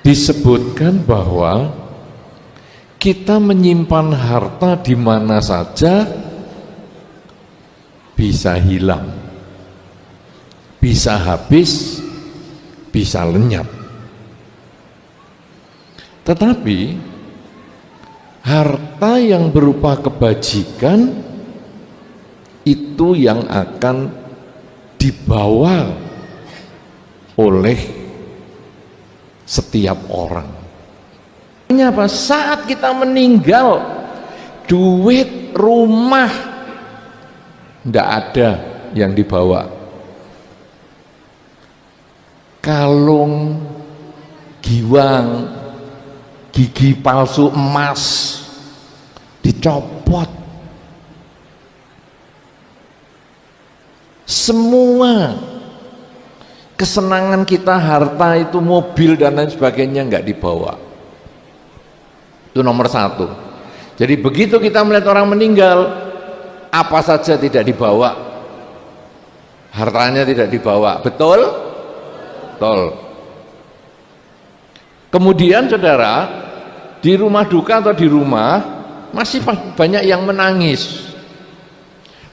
disebutkan bahwa kita menyimpan harta di mana saja bisa hilang, bisa habis, bisa lenyap. Tetapi harta yang berupa kebajikan itu yang akan dibawa oleh setiap orang. Ini apa? Saat kita meninggal, duit, rumah tidak ada yang dibawa. Kalung, giwang, gigi palsu emas dicopot. Semua kesenangan kita, harta itu, mobil dan lain sebagainya nggak dibawa. Itu nomor satu. Jadi begitu kita melihat orang meninggal, apa saja tidak dibawa, hartanya tidak dibawa. Betul? Betul. Kemudian saudara, di rumah duka atau di rumah masih banyak yang menangis,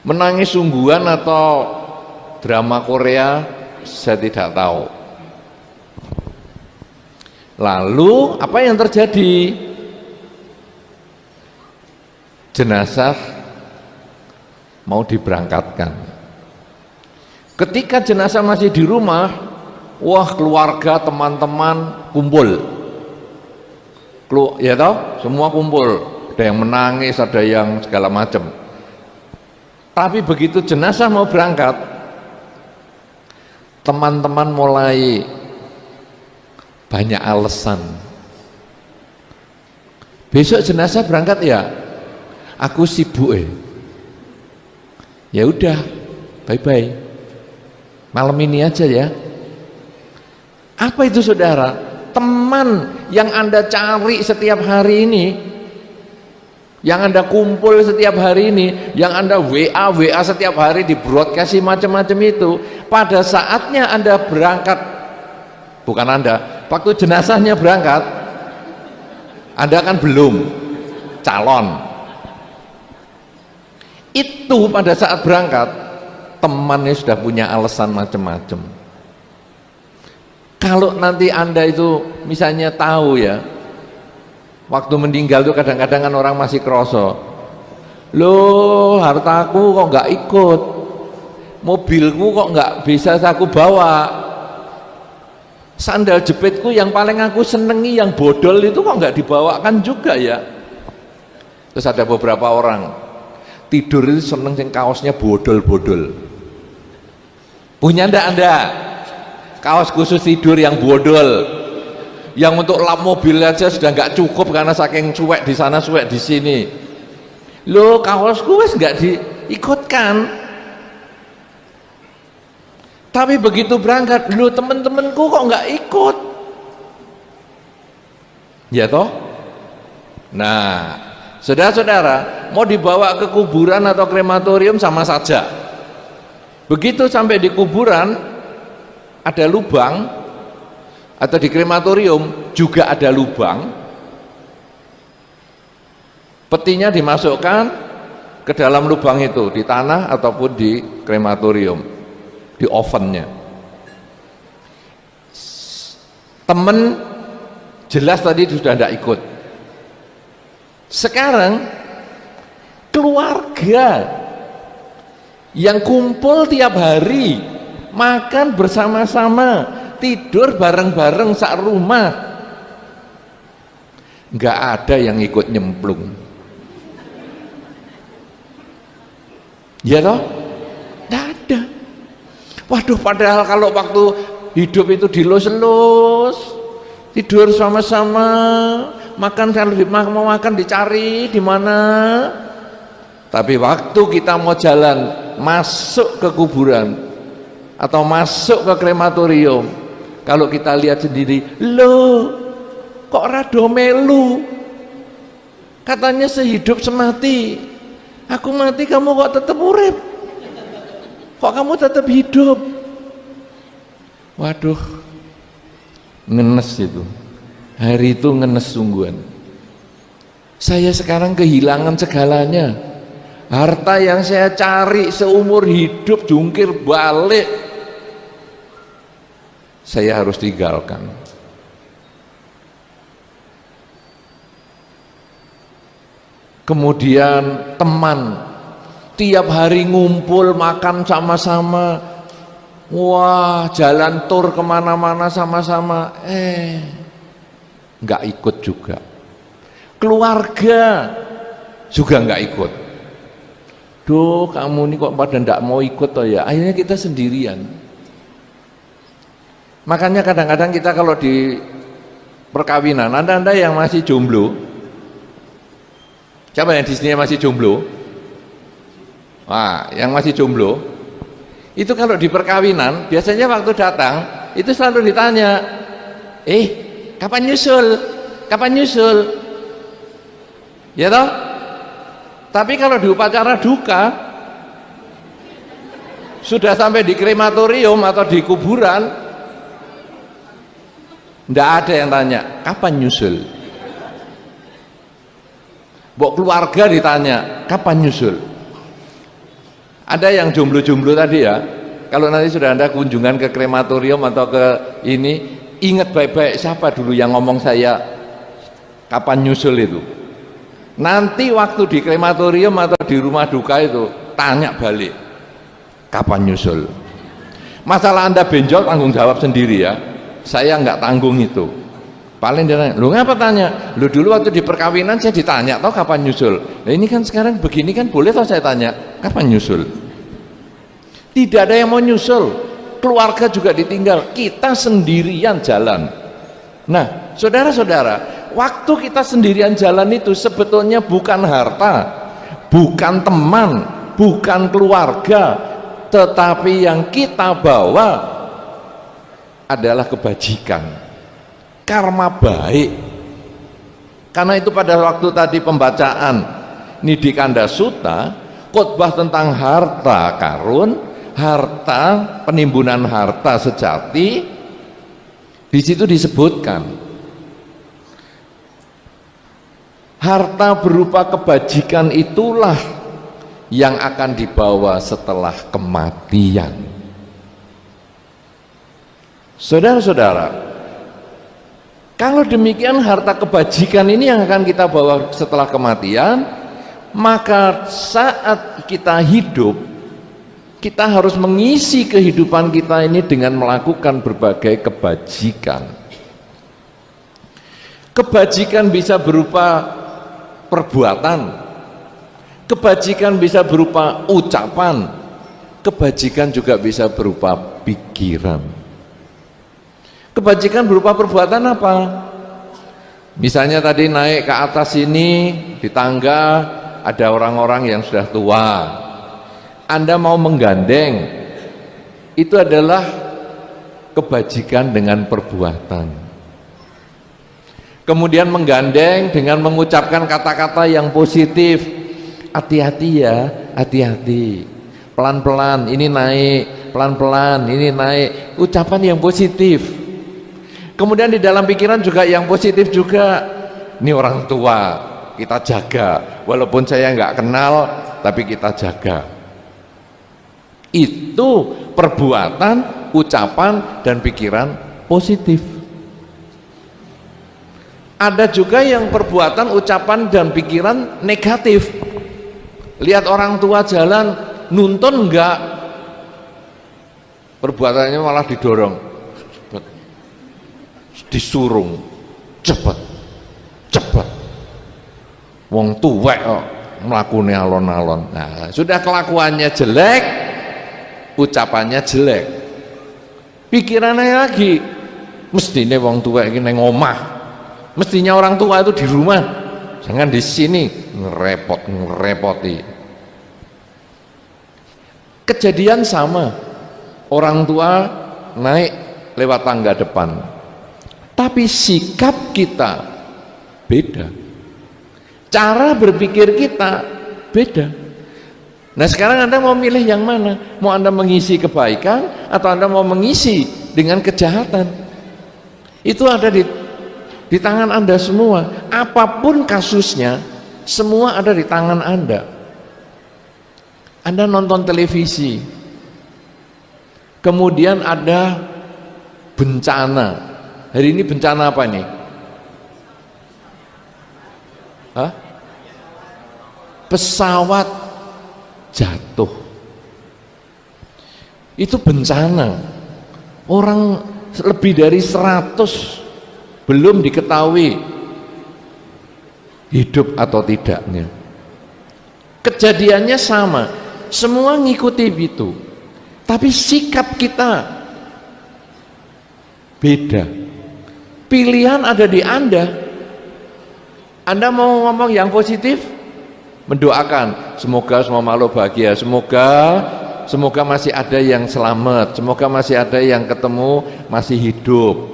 menangis sungguhan atau drama Korea, saya tidak tahu. Lalu apa yang terjadi? Jenazah mau diberangkatkan. Ketika jenazah masih di rumah, wah, keluarga, teman-teman kumpul, ya toh, semua kumpul. Ada yang menangis, ada yang segala macam. Tapi begitu jenazah mau berangkat, teman-teman mulai banyak alasan. Besok jenazah berangkat ya, aku sibuk ya udah, bye bye, malam ini aja ya. Apa itu saudara? Teman yang Anda cari setiap hari ini, yang Anda kumpul setiap hari ini, yang Anda WA setiap hari, di broadcast macam-macam itu, pada saatnya Anda berangkat, bukan Anda, waktu jenazahnya berangkat, Anda kan belum calon. Itu pada saat berangkat, temannya sudah punya alasan macam-macam. Kalau nanti Anda itu misalnya tahu ya, waktu meninggal itu kadang-kadang kan orang masih kroso, loh hartaku kok nggak ikut, mobilku kok nggak bisa aku bawa, sandal jepitku yang paling aku senengi yang bodol itu kok nggak dibawakan juga ya. Terus ada beberapa orang tidur itu seneng yang kaosnya bodol-bodol. Punya ndak Anda kaos khusus tidur yang bodol, yang untuk lap mobil aja sudah nggak cukup karena saking cuek di sana cuek di sini? Loh, kaosku wes nggak diikutkan. Tapi begitu berangkat, loh temen-temenku kok nggak ikut, ya toh? Nah, saudara-saudara, mau dibawa ke kuburan atau krematorium sama saja. Begitu sampai di kuburan ada lubang, atau di krematorium juga ada lubang, petinya dimasukkan ke dalam lubang itu, di tanah ataupun di krematorium, di ovennya. Temen jelas tadi sudah tidak ikut. Sekarang keluarga yang kumpul tiap hari, makan bersama-sama, tidur bareng-bareng sak rumah, nggak ada yang ikut nyemplung, ya toh? Nggak ada. Waduh, padahal kalau waktu hidup itu dilus-lus, tidur sama-sama, makan, kalau mau makan dicari di mana. Tapi waktu kita mau jalan masuk ke kuburan atau masuk ke krematorium, kalau kita lihat sendiri, loh kok rado melu, katanya sehidup semati, aku mati kamu kok tetap urip, kok kamu tetap hidup. Waduh, Ngenes itu. Hari itu ngenes sungguhan. Saya sekarang kehilangan segalanya. Harta yang saya cari seumur hidup jungkir balik, saya harus tinggalkan. Kemudian teman, tiap hari ngumpul makan sama-sama, wah jalan tur kemana-mana sama-sama, nggak ikut juga. Keluarga juga nggak ikut. Duh, kamu ini kok pada nggak mau ikut toh ya? Akhirnya kita sendirian. Makanya kadang-kadang kita kalau di perkawinan, anda yang masih jomblo, siapa yang di sini masih jomblo? Wah, yang masih jomblo, itu kalau di perkawinan biasanya waktu datang itu selalu ditanya, kapan nyusul? Kapan nyusul? Ya toh? Tapi kalau di upacara duka, sudah sampai di krematorium atau di kuburan, ndak ada yang tanya kapan nyusul. Mbok keluarga ditanya kapan nyusul. Ada yang jomblo-jomblo tadi ya, kalau nanti sudah Anda kunjungan ke krematorium atau ke ini, ingat baik-baik siapa dulu yang ngomong saya kapan nyusul itu. Nanti waktu di krematorium atau di rumah duka itu tanya balik kapan nyusul. Masalah Anda benjol tanggung jawab sendiri ya, saya nggak tanggung itu. Paling dia nanya, lu ngapa tanya? Lu dulu waktu di perkawinan saya ditanya toh kapan nyusul. Nah ini kan sekarang begini kan boleh toh saya tanya kapan nyusul. Tidak ada yang mau nyusul, keluarga juga ditinggal, kita sendirian jalan. Nah saudara-saudara, waktu kita sendirian jalan itu sebetulnya bukan harta, bukan teman, bukan keluarga, tetapi yang kita bawa adalah kebajikan, karma baik. Karena itu pada waktu tadi pembacaan Nidikanda Sutta, khotbah tentang harta karun, harta, penimbunan harta sejati, di situ disebutkan harta berupa kebajikan itulah yang akan dibawa setelah kematian. Saudara-saudara, kalau demikian harta kebajikan ini yang akan kita bawa setelah kematian, maka saat kita hidup, kita harus mengisi kehidupan kita ini dengan melakukan berbagai kebajikan. Kebajikan bisa berupa perbuatan, kebajikan bisa berupa ucapan, kebajikan juga bisa berupa pikiran. Kebajikan berupa perbuatan apa? Misalnya tadi naik ke atas ini di tangga ada orang-orang yang sudah tua, Anda mau menggandeng, itu adalah kebajikan dengan perbuatan. Kemudian menggandeng dengan mengucapkan kata-kata yang positif, hati-hati ya, hati-hati, pelan-pelan ini naik, pelan-pelan ini naik, ucapan yang positif. Kemudian di dalam pikiran juga yang positif juga, ini orang tua kita jaga, walaupun saya nggak kenal tapi kita jaga. Itu perbuatan, ucapan dan pikiran positif. Ada juga yang perbuatan, ucapan dan pikiran negatif. Lihat orang tua jalan nuntun enggak, perbuatannya malah didorong, disurung, cepet cepet, wong tuwek kok mlakune alon-alon. Nah sudah kelakuannya jelek, ucapannya jelek, pikirannya lagi mestine wong tuwek iki ning omah, mestinya orang tua itu di rumah, jangan di sini ngerepoti. Kejadian sama, orang tua naik lewat tangga depan, tapi sikap kita beda, cara berpikir kita beda. Nah sekarang Anda mau milih yang mana? Mau Anda mengisi kebaikan atau Anda mau mengisi dengan kejahatan? Itu ada di tangan Anda semua. Apapun kasusnya, semua ada di tangan Anda. Anda nonton televisi, kemudian ada bencana. Hari ini bencana apa nih? Hah? Pesawat jatuh. Itu bencana. Orang lebih dari 100 belum diketahui hidup atau tidaknya. Kejadiannya sama, semua ngikuti itu, tapi sikap kita beda. Pilihan ada di Anda. Anda mau ngomong yang positif, mendoakan semoga semua makhluk bahagia, semoga masih ada yang selamat, semoga masih ada yang ketemu masih hidup.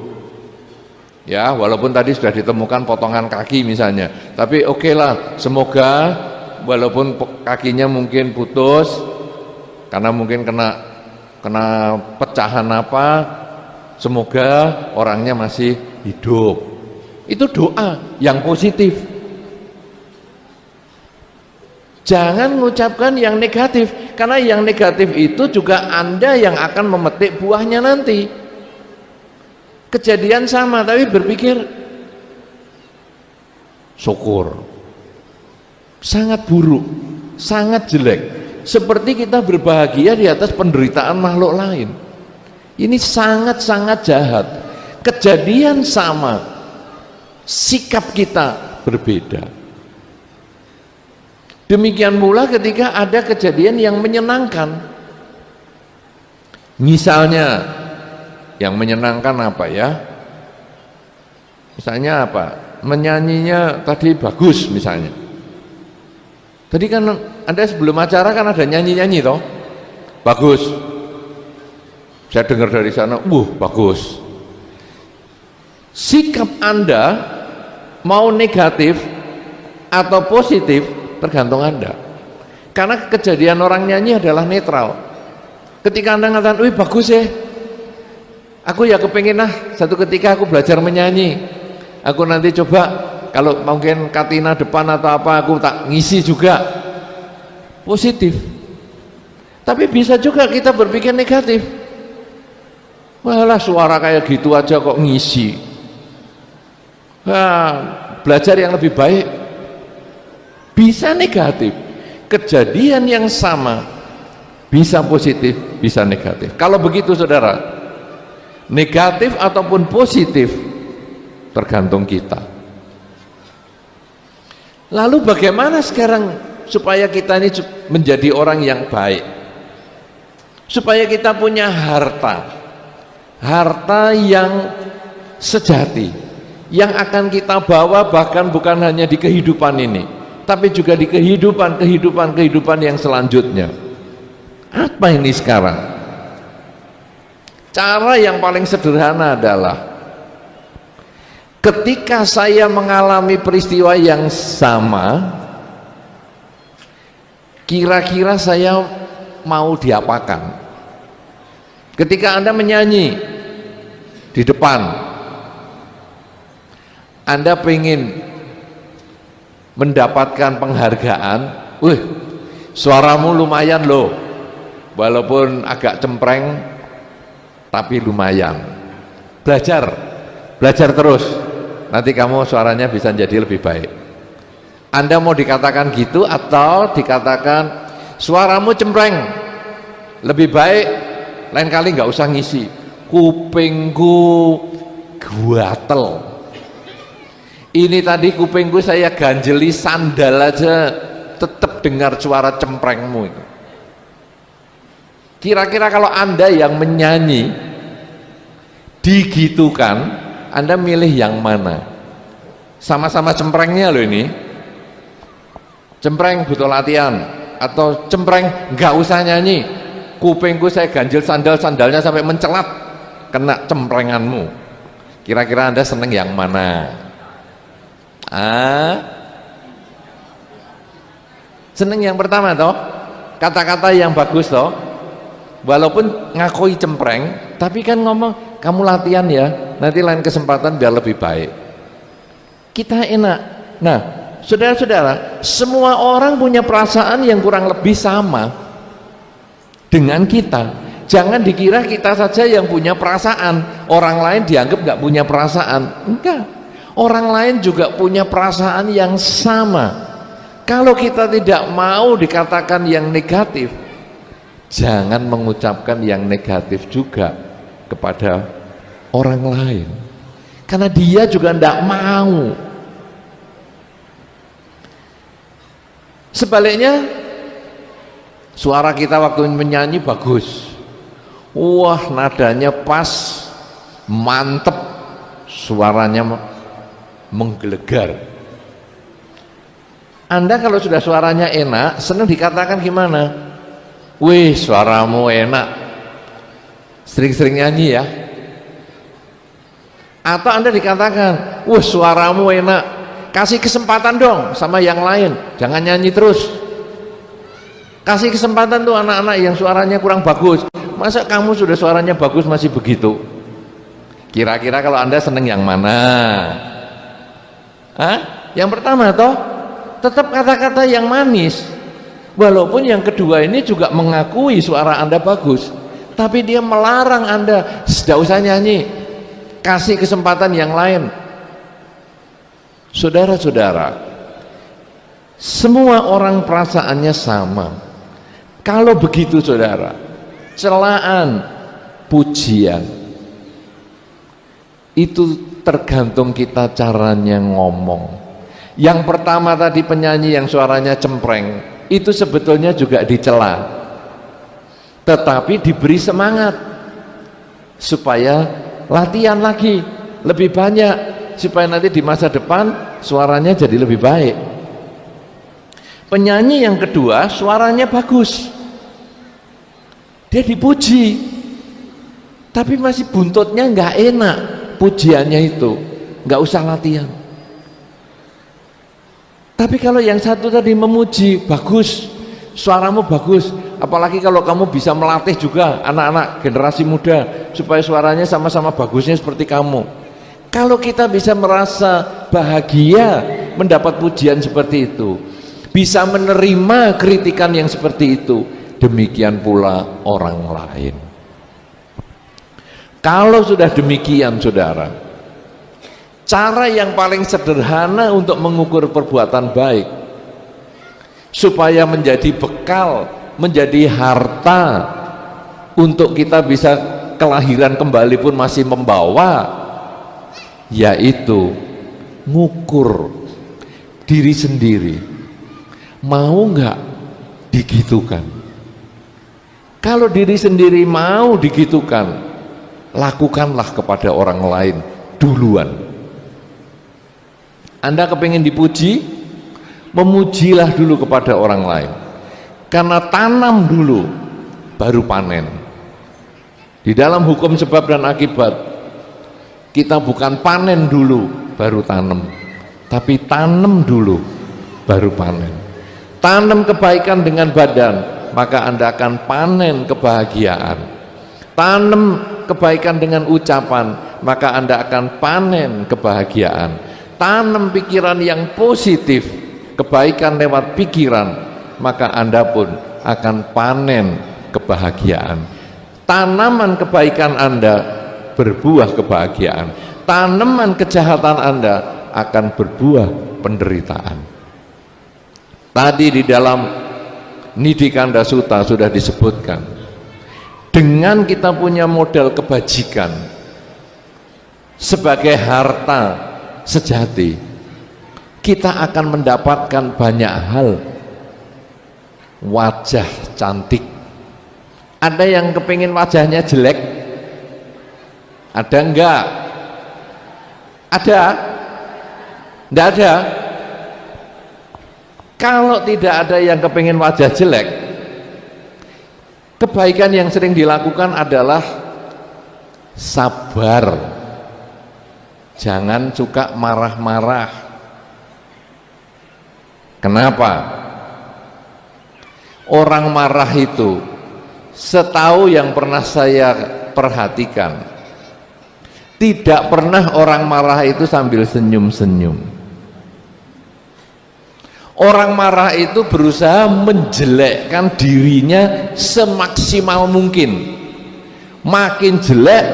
Ya, walaupun tadi sudah ditemukan potongan kaki misalnya, tapi oke lah, semoga walaupun kakinya mungkin putus karena mungkin kena pecahan apa, semoga orangnya masih hidup. Itu doa yang positif. Jangan mengucapkan yang negatif, karena yang negatif itu juga Anda yang akan memetik buahnya nanti. Kejadian sama, tapi berpikir syukur. Sangat buruk, sangat jelek. Seperti kita berbahagia di atas penderitaan makhluk lain. Ini sangat-sangat jahat. Kejadian sama, sikap kita berbeda. Demikian pula ketika ada kejadian yang menyenangkan. Misalnya, yang menyenangkan apa ya? Misalnya apa? Menyanyinya tadi bagus misalnya. Tadi kan Anda sebelum acara kan ada nyanyi-nyanyi toh? Bagus. Saya dengar dari sana, bagus. Sikap Anda mau negatif atau positif tergantung Anda. Karena kejadian orang nyanyi adalah netral. Ketika Anda mengatakan, wih bagus ya, aku ya kepingin satu ketika aku belajar menyanyi, aku nanti coba kalau mungkin Katina depan atau apa aku tak ngisi juga, positif. Tapi bisa juga kita berpikir negatif, walah suara kayak gitu aja kok ngisi, belajar yang lebih baik. Bisa negatif. Kejadian yang sama bisa positif, bisa negatif. Kalau begitu saudara, negatif ataupun positif tergantung kita. Lalu bagaimana sekarang supaya kita ini menjadi orang yang baik, supaya kita punya harta yang sejati, yang akan kita bawa bahkan bukan hanya di kehidupan ini, tapi juga di kehidupan yang selanjutnya. Apa ini sekarang? Cara yang paling sederhana adalah ketika saya mengalami peristiwa yang sama, kira-kira saya mau diapakan? Ketika Anda menyanyi di depan, Anda pengen mendapatkan penghargaan, suaramu lumayan loh, walaupun agak cempreng tapi lumayan. Belajar terus, nanti kamu suaranya bisa jadi lebih baik. Anda mau dikatakan gitu atau dikatakan suaramu cempreng, lebih baik lain kali nggak usah ngisi, kupingku gatel. Ini tadi kupingku saya ganjeli sandal aja tetap dengar suara cemprengmu itu. Kira-kira kalau Anda yang menyanyi digitukan, Anda milih yang mana? Sama-sama cemprengnya loh ini. Cempreng butuh latihan, atau cempreng nggak usah nyanyi, kupingku saya ganjil sandalnya sampai mencelat kena cemprenganmu. Kira-kira Anda seneng yang mana? Seneng yang pertama toh, kata-kata yang bagus toh, walaupun ngakui cempreng tapi kan ngomong kamu latihan ya, nanti lain kesempatan biar lebih baik. Kita enak. Nah, saudara-saudara, semua orang punya perasaan yang kurang lebih sama dengan kita. Jangan dikira kita saja yang punya perasaan, orang lain dianggap nggak punya perasaan. Enggak, orang lain juga punya perasaan yang sama. Kalau kita tidak mau dikatakan yang negatif, jangan mengucapkan yang negatif juga kepada orang lain, karena dia juga tidak mau. Sebaliknya, suara kita waktu menyanyi bagus, wah nadanya pas, mantep, suaranya menggelegar. Anda kalau sudah suaranya enak, senang dikatakan gimana? Wih, suaramu enak, sering-sering nyanyi ya. Atau Anda dikatakan, wah suaramu enak, kasih kesempatan dong sama yang lain, jangan nyanyi terus. Kasih kesempatan tuh anak-anak yang suaranya kurang bagus. Masa kamu sudah suaranya bagus masih begitu? Kira-kira kalau Anda seneng yang mana? Hah? Yang pertama toh? Tetap kata-kata yang manis, walaupun yang kedua ini juga mengakui suara Anda bagus, tapi dia melarang Anda, tidak usah nyanyi, kasih kesempatan yang lain. Saudara-saudara, semua orang perasaannya sama. Kalau begitu saudara, celaan, pujian, itu tergantung kita caranya ngomong. Yang pertama tadi penyanyi yang suaranya cempreng, itu sebetulnya juga dicela, tetapi diberi semangat supaya latihan lagi lebih banyak, supaya nanti di masa depan suaranya jadi lebih baik. Penyanyi yang kedua suaranya bagus, dia dipuji, tapi masih buntutnya nggak enak, pujiannya itu nggak usah latihan. Tapi kalau yang satu tadi memuji, bagus, suaramu bagus, apalagi kalau kamu bisa melatih juga anak-anak generasi muda supaya suaranya sama-sama bagusnya seperti kamu. Kalau kita bisa merasa bahagia mendapat pujian seperti itu, bisa menerima kritikan yang seperti itu, demikian pula orang lain. Kalau sudah demikian saudara, cara yang paling sederhana untuk mengukur perbuatan baik supaya menjadi bekal, menjadi harta untuk kita bisa kelahiran kembali pun masih membawa, yaitu ngukur diri sendiri, mau nggak digitukan. Kalau diri sendiri mau digitukan, lakukanlah kepada orang lain duluan. Anda kepingin dipuji, memujilah dulu kepada orang lain, karena tanam dulu baru panen. Di dalam hukum sebab dan akibat, kita bukan panen dulu baru tanam, tapi tanam dulu baru panen. Tanam kebaikan dengan badan, maka Anda akan panen kebahagiaan. Tanam kebaikan dengan ucapan, maka Anda akan panen kebahagiaan. Tanam pikiran yang positif, kebaikan lewat pikiran, maka Anda pun akan panen kebahagiaan. Tanaman kebaikan Anda berbuah kebahagiaan, tanaman kejahatan Anda akan berbuah penderitaan. Tadi di dalam Nidikanda Sutta sudah disebutkan, dengan kita punya modal kebajikan sebagai harta sejati, kita akan mendapatkan banyak hal. Wajah cantik, ada yang kepingin wajahnya jelek? Ada enggak? Ada? Enggak ada? Kalau tidak ada yang kepingin wajah jelek, kebaikan yang sering dilakukan adalah sabar. Jangan suka marah-marah. Kenapa? Orang marah itu, setahu yang pernah saya perhatikan, Tidak pernah orang marah itu sambil senyum-senyum. Orang marah itu berusaha menjelekkan dirinya semaksimal mungkin. Makin jelek,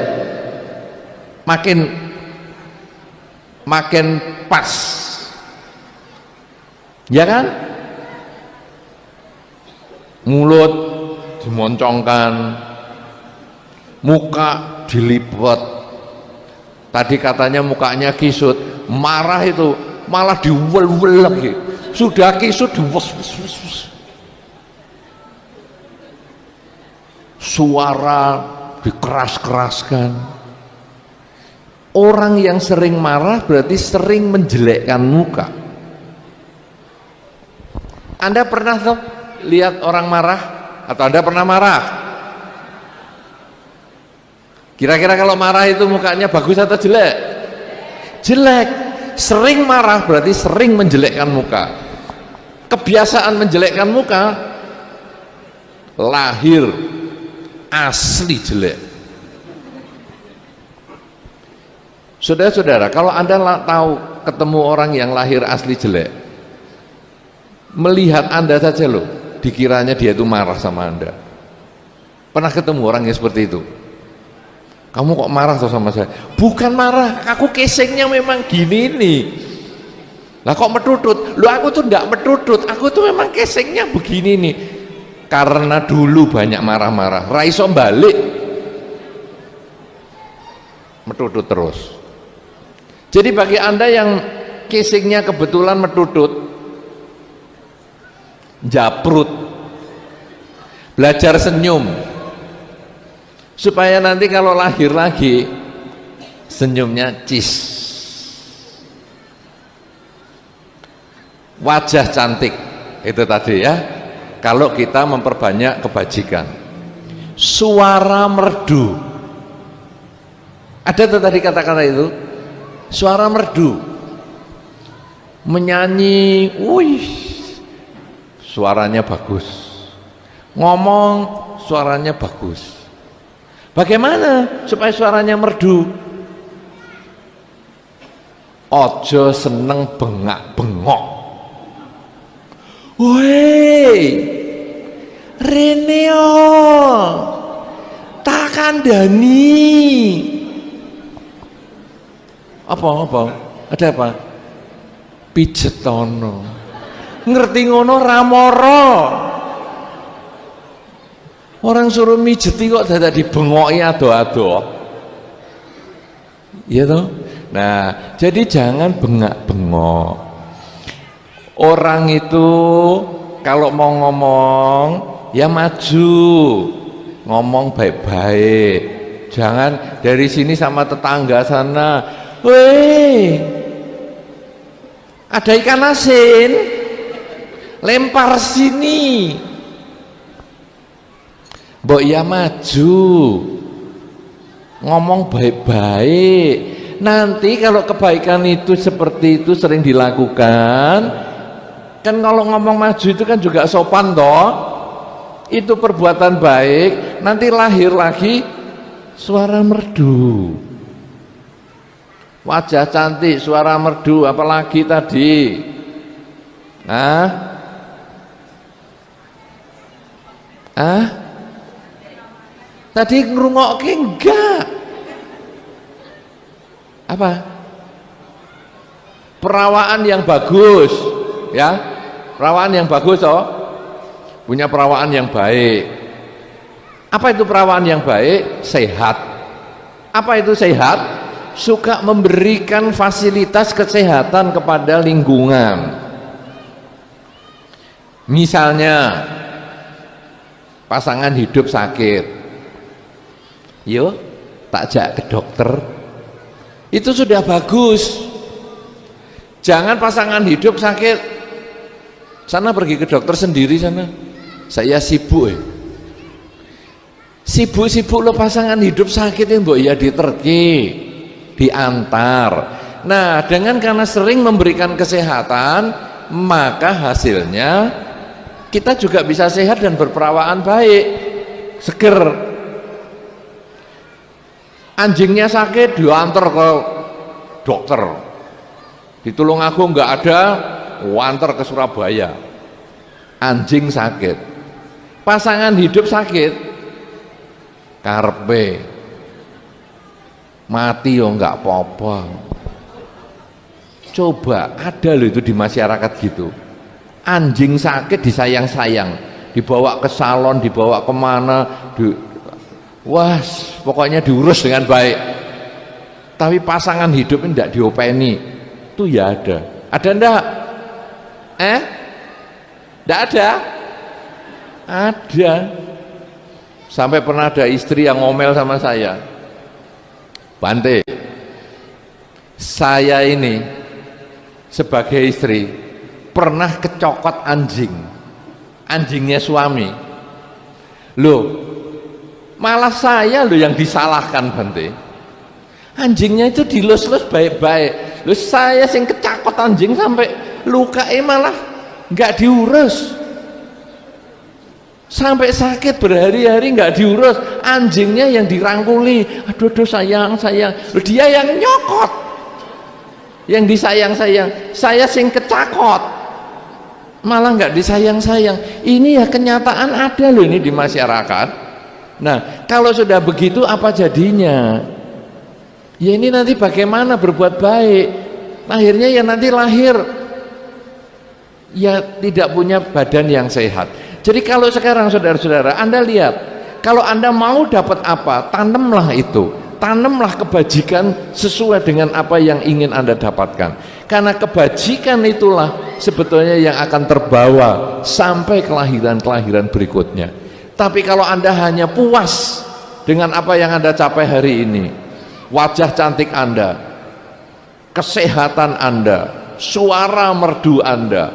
makin pas. Ya kan? Mulut dimoncongkan, muka dilipet. Tadi katanya mukanya kisut, marah itu malah diwel-wel lagi. Sudah kisut diwes-wes. Suara dikeras-keraskan. Orang yang sering marah berarti sering menjelekkan muka. Anda pernah tuh lihat orang marah? Atau Anda pernah marah? Kira-kira kalau marah itu mukanya bagus atau jelek? Jelek. Sering marah berarti sering menjelekkan muka. Kebiasaan menjelekkan muka lahir asli jelek. Saudara-saudara, kalau Anda tahu ketemu orang yang lahir asli jelek, melihat Anda saja loh, dikiranya dia itu marah sama Anda. Pernah ketemu orang yang seperti itu? Kamu kok marah sama saya? Bukan marah, aku casingnya memang gini nih. Lah kok metutut? Lu aku tuh enggak metutut, aku tuh memang casingnya begini nih. Karena dulu banyak marah-marah, raiso balik, metutut terus. Jadi bagi Anda yang casingnya kebetulan metutut, japrut, belajar senyum, supaya nanti kalau lahir lagi senyumnya cis, wajah cantik. Itu tadi ya, kalau kita memperbanyak kebajikan. Suara merdu, ada tuh tadi kata-kata itu, suara merdu, menyanyi, wih, suaranya bagus, ngomong suaranya bagus. Bagaimana supaya suaranya merdu? Ojo seneng bengak-bengok. Woi, Reneo, tak kandani. Apa? Ada apa? Pijetono. Ngerti ngono ramoro. Orang suruh mijeti kok dadak dibengoki ado-ado. Iya toh? Nah, jadi jangan bengak-bengok. Orang itu kalau mau ngomong ya maju, ngomong baik-baik. Jangan dari sini sama tetangga sana, weh, ada ikan asin, lempar sini. Mbok ya maju, ngomong baik-baik. Nanti kalau kebaikan itu seperti itu sering dilakukan, kan kalau ngomong maju itu kan juga sopan toh, itu perbuatan baik. Nanti lahir lagi suara merdu, wajah cantik, suara merdu. Apalagi tadi tadi ngrungokke enggak? Apa? Perawaan yang bagus, ya. Perawaan yang bagus toh. Punya perawaan yang baik. Apa itu perawaan yang baik? Sehat. Apa itu sehat? Suka memberikan fasilitas kesehatan kepada lingkungan. Misalnya pasangan hidup sakit, yuk tak jak ke dokter, itu sudah bagus. Jangan pasangan hidup sakit, sana pergi ke dokter sendiri sana, saya sibuk sibuk lo pasangan hidup sakit ini mbok ya diterki, diantar. Nah, dengan karena sering memberikan kesehatan, maka hasilnya kita juga bisa sehat dan berperawaan baik, seger. Anjingnya sakit diantar ke dokter, di Tulungagung nggak ada, antar ke Surabaya. Anjing sakit, pasangan hidup sakit, karpe mati yo nggak apa-apa. Coba ada loh itu di masyarakat gitu, anjing sakit disayang-sayang, dibawa ke salon, dibawa kemana, wah pokoknya diurus dengan baik. Tapi pasangan hidup ini tidak diopeni, itu ya ada enggak? Tidak ada? Ada. Sampai pernah ada istri yang ngomel sama saya, Bante, saya ini sebagai istri pernah kecokot anjingnya suami. Loh, malah saya loh yang disalahkan, Bante. Anjingnya itu dilus-lus baik-baik, loh saya sing kecakot anjing sampai lukai malah nggak diurus, sampai sakit berhari-hari nggak diurus, anjingnya yang dirangkuli, aduh sayang, loh dia yang nyokot, yang disayang-sayang, saya sing kecakot malah nggak disayang-sayang. Ini ya kenyataan ada loh ini di masyarakat. Nah kalau sudah begitu apa jadinya? Ya ini nanti bagaimana berbuat baik, akhirnya ya nanti lahir ya tidak punya badan yang sehat. Jadi kalau sekarang saudara-saudara Anda lihat, kalau Anda mau dapat apa, tanamlah itu, tanamlah kebajikan sesuai dengan apa yang ingin Anda dapatkan, karena kebajikan itulah sebetulnya yang akan terbawa sampai kelahiran-kelahiran berikutnya. Tapi kalau Anda hanya puas dengan apa yang Anda capai hari ini, wajah cantik Anda, kesehatan Anda, suara merdu Anda,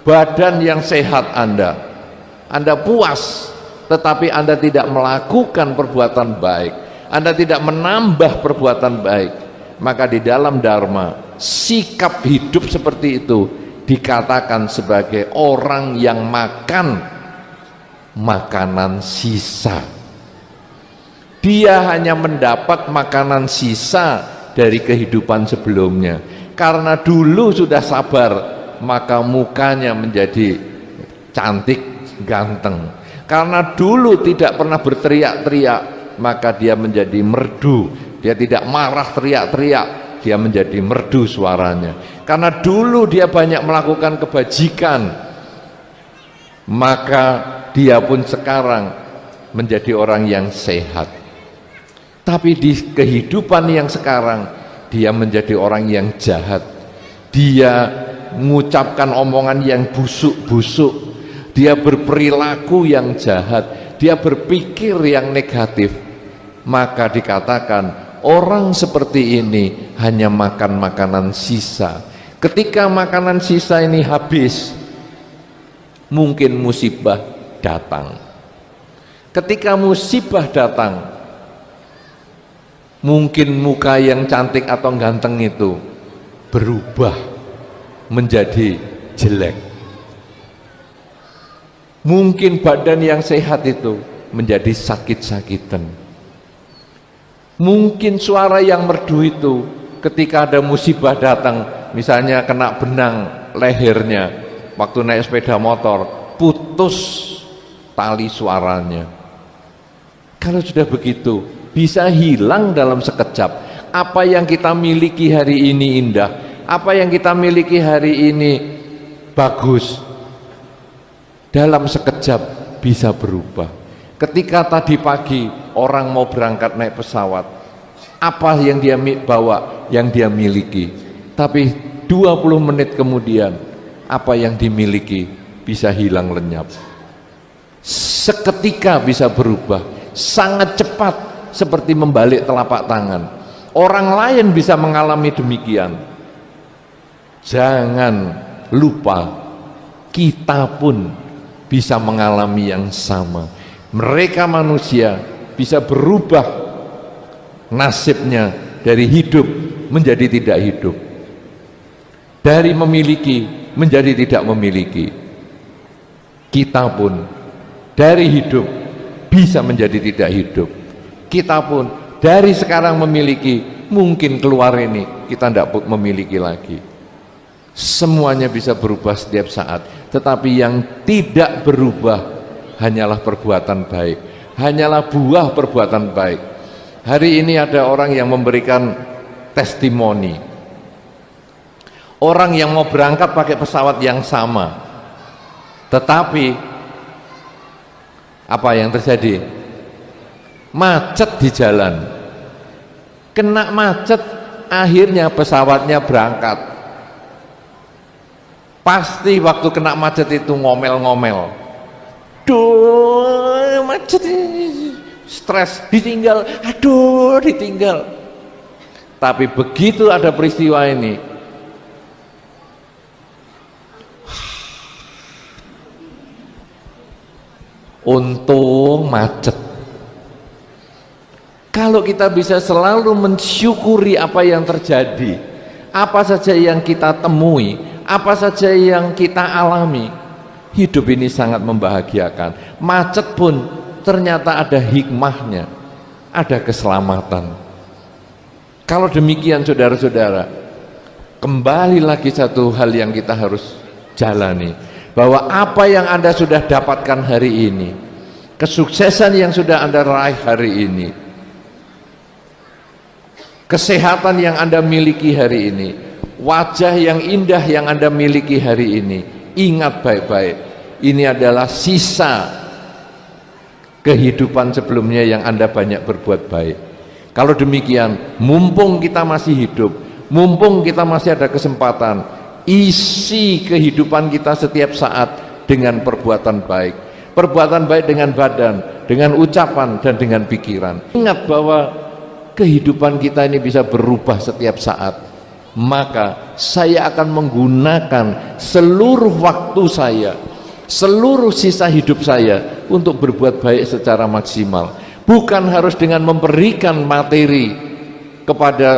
badan yang sehat Anda puas, tetapi Anda tidak melakukan perbuatan baik, Anda tidak menambah perbuatan baik, maka di dalam Dharma sikap hidup seperti itu dikatakan sebagai orang yang makan makanan sisa. Dia hanya mendapat makanan sisa dari kehidupan sebelumnya. Karena dulu sudah sabar, maka mukanya menjadi cantik, ganteng. Karena dulu tidak pernah berteriak-teriak, maka dia menjadi merdu. Dia tidak marah teriak-teriak, dia menjadi merdu suaranya. Karena dulu dia banyak melakukan kebajikan, maka dia pun sekarang menjadi orang yang sehat. Tapi di kehidupan yang sekarang dia menjadi orang yang jahat. Dia mengucapkan omongan yang busuk-busuk, dia berperilaku yang jahat, dia berpikir yang negatif. Maka dikatakan orang seperti ini hanya makan makanan sisa. Ketika makanan sisa ini habis, mungkin musibah datang. Ketika musibah datang, mungkin muka yang cantik atau ganteng itu berubah menjadi jelek. Mungkin badan yang sehat itu menjadi sakit-sakitan. Mungkin suara yang merdu itu ketika ada musibah datang, misalnya kena benang lehernya waktu naik sepeda motor, putus tali suaranya. Kalau sudah begitu, bisa hilang dalam sekejap. Apa yang kita miliki hari ini indah, apa yang kita miliki hari ini bagus, dalam sekejap bisa berubah. Ketika tadi pagi orang mau berangkat naik pesawat, apa yang dia bawa, yang dia miliki, tapi 20 menit kemudian apa yang dimiliki bisa hilang lenyap. Seketika bisa berubah, sangat cepat, seperti membalik telapak tangan. Orang lain bisa mengalami demikian. Jangan lupa, kita pun bisa mengalami yang sama. Mereka manusia bisa berubah nasibnya dari hidup menjadi tidak hidup, dari memiliki menjadi tidak memiliki. Kita pun dari hidup bisa menjadi tidak hidup. Kita pun dari sekarang memiliki, mungkin keluar ini kita tidak memiliki lagi. Semuanya bisa berubah setiap saat, tetapi yang tidak berubah hanyalah perbuatan baik, hanyalah buah perbuatan baik. Hari ini ada orang yang memberikan testimoni, orang yang mau berangkat pakai pesawat yang sama, tetapi apa yang terjadi? Macet di jalan, kena macet, akhirnya pesawatnya berangkat. Pasti waktu kena macet itu ngomel-ngomel, duh macet, stres, ditinggal, aduh ditinggal. Tapi begitu ada peristiwa ini, untung macet. Kalau kita bisa selalu mensyukuri apa yang terjadi, apa saja yang kita temui, apa saja yang kita alami, hidup ini sangat membahagiakan. Macet pun ternyata ada hikmahnya, ada keselamatan. Kalau demikian saudara-saudara, kembali lagi satu hal yang kita harus jalani, bahwa apa yang Anda sudah dapatkan hari ini, kesuksesan yang sudah Anda raih hari ini, kesehatan yang Anda miliki hari ini, wajah yang indah yang Anda miliki hari ini, ingat baik-baik, ini adalah sisa kehidupan sebelumnya yang Anda banyak berbuat baik. Kalau demikian, mumpung kita masih hidup, mumpung kita masih ada kesempatan, isi kehidupan kita setiap saat dengan perbuatan baik. Perbuatan baik dengan badan, dengan ucapan, dan dengan pikiran. Ingat bahwa kehidupan kita ini bisa berubah setiap saat. Maka saya akan menggunakan seluruh waktu saya, seluruh sisa hidup saya untuk berbuat baik secara maksimal. Bukan harus dengan memberikan materi kepada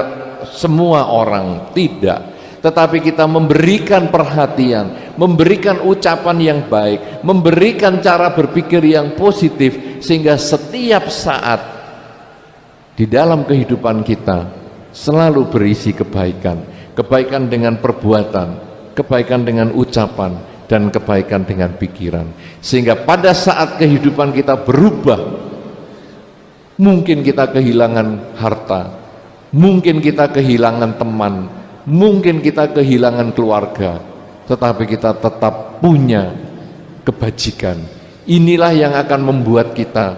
semua orang, tidak, tetapi kita memberikan perhatian, memberikan ucapan yang baik, memberikan cara berpikir yang positif, sehingga setiap saat di dalam kehidupan kita selalu berisi kebaikan, kebaikan dengan perbuatan, kebaikan dengan ucapan, dan kebaikan dengan pikiran. Sehingga pada saat kehidupan kita berubah, mungkin kita kehilangan harta, mungkin kita kehilangan teman, mungkin kita kehilangan keluarga, tetapi kita tetap punya kebajikan. Inilah yang akan membuat kita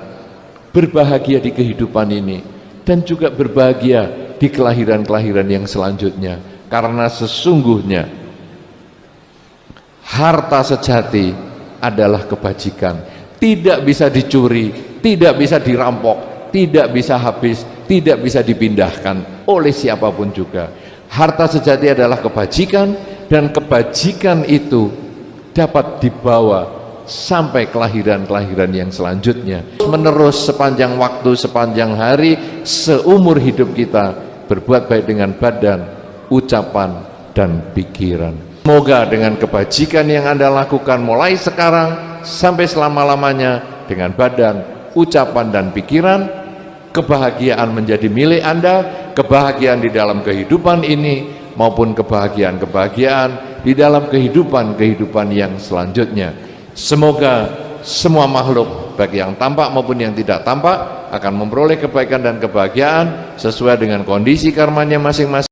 berbahagia di kehidupan ini, dan juga berbahagia di kelahiran-kelahiran yang selanjutnya. Karena sesungguhnya harta sejati adalah kebajikan, tidak bisa dicuri, tidak bisa dirampok, tidak bisa habis, tidak bisa dipindahkan oleh siapapun juga. Harta sejati adalah kebajikan, dan kebajikan itu dapat dibawa sampai kelahiran-kelahiran yang selanjutnya, menerus sepanjang waktu, sepanjang hari, seumur hidup kita berbuat baik dengan badan, ucapan, dan pikiran. Semoga dengan kebajikan yang Anda lakukan mulai sekarang sampai selama-lamanya, dengan badan, ucapan, dan pikiran, kebahagiaan menjadi milik Anda, kebahagiaan di dalam kehidupan ini maupun kebahagiaan-kebahagiaan di dalam kehidupan yang selanjutnya. Semoga semua makhluk, baik yang tampak maupun yang tidak tampak, akan memperoleh kebaikan dan kebahagiaan sesuai dengan kondisi karmanya masing-masing.